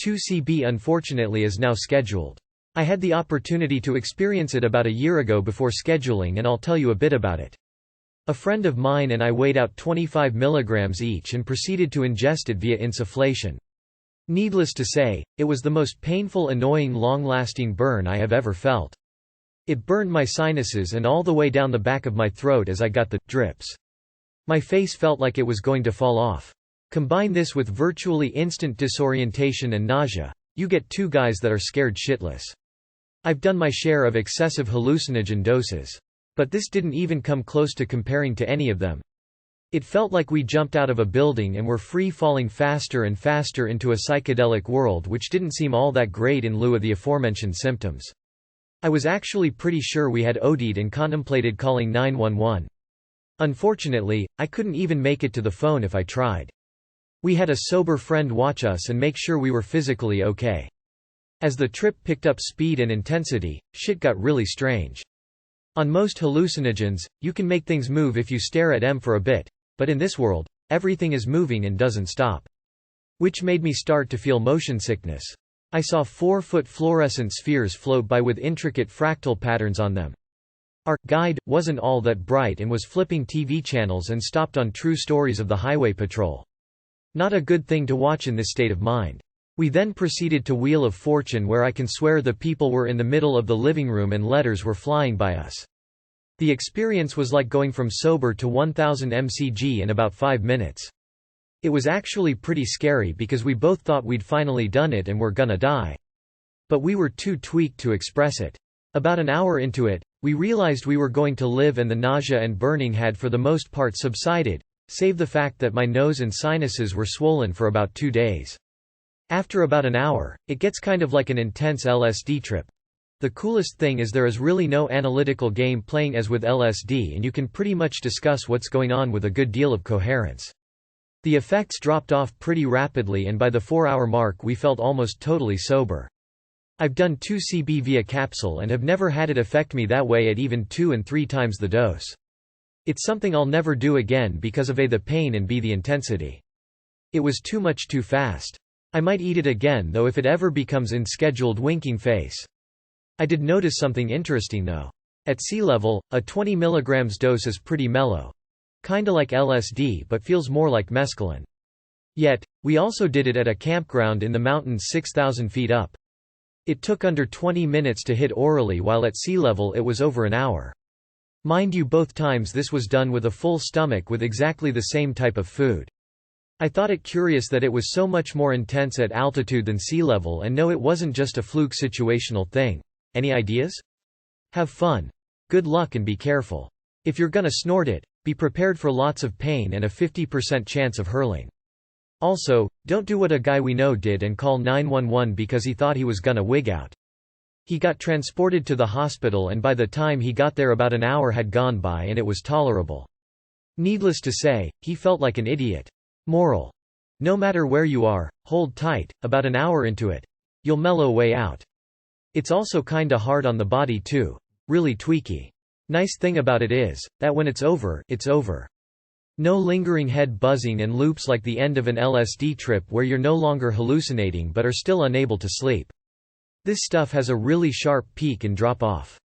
2CB unfortunately is now scheduled. I had the opportunity to experience it about a year ago before scheduling, and I'll tell you a bit about it. A friend of mine and I weighed out 25 mg each and proceeded to ingest it via insufflation. Needless to say, it was the most painful, annoying, long-lasting burn I have ever felt. It burned my sinuses and all the way down the back of my throat as I got the drips. My face felt like it was going to fall off. Combine this with virtually instant disorientation and nausea, you get two guys that are scared shitless. I've done my share of excessive hallucinogen doses. But this didn't even come close to comparing to any of them. It felt like we jumped out of a building and were free-falling faster and faster into a psychedelic world, which didn't seem all that great in lieu of the aforementioned symptoms. I was actually pretty sure we had OD'd and contemplated calling 911. Unfortunately, I couldn't even make it to the phone if I tried. We had a sober friend watch us and make sure we were physically okay. As the trip picked up speed and intensity, shit got really strange. On most hallucinogens, you can make things move if you stare at them for a bit, but in this world, everything is moving and doesn't stop. Which made me start to feel motion sickness. I saw 4-foot fluorescent spheres float by with intricate fractal patterns on them. Our guide wasn't all that bright and was flipping TV channels and stopped on true stories of the highway patrol. Not a good thing to watch in this state of mind. We then proceeded to Wheel of Fortune, where I can swear the people were in the middle of the living room and letters were flying by us. The experience was like going from sober to 1000 mcg in about 5 minutes. It was actually pretty scary because we both thought we'd finally done it and were gonna die. But we were too tweaked to express it. About an hour into it, we realized we were going to live, and the nausea and burning had for the most part subsided, save the fact that my nose and sinuses were swollen for about 2 days. After about an hour, it gets kind of like an intense LSD trip. The coolest thing is there is really no analytical game playing as with LSD, and you can pretty much discuss what's going on with a good deal of coherence. The effects dropped off pretty rapidly, and by the 4-hour mark we felt almost totally sober. I've done 2CB via capsule and have never had it affect me that way at even 2 and 3 times the dose. It's something I'll never do again because of A, the pain, and B, the intensity. It was too much too fast. I might eat it again though if it ever becomes in scheduled winking face. I did notice something interesting though. At sea level, a 20 mg dose is pretty mellow. Kinda like LSD but feels more like mescaline. Yet, we also did it at a campground in the mountains 6,000 feet up. It took under 20 minutes to hit orally, while at sea level it was over an hour. Mind you, both times this was done with a full stomach with exactly the same type of food. I thought it curious that it was so much more intense at altitude than sea level, and no, it wasn't just a fluke situational thing. Any ideas? Have fun. Good luck and be careful. If you're gonna snort it, be prepared for lots of pain and a 50% chance of hurling. Also, don't do what a guy we know did and call 911 because he thought he was gonna wig out. He got transported to the hospital, and by the time he got there about an hour had gone by and it was tolerable. Needless to say, he felt like an idiot. Moral: no matter where you are, hold tight. About an hour into it, you'll mellow way out. It's also kinda hard on the body too. Really tweaky. Nice thing about it is that when it's over, it's over. No lingering head buzzing and loops like the end of an LSD trip where you're no longer hallucinating but are still unable to sleep. This stuff has a really sharp peak and drop off.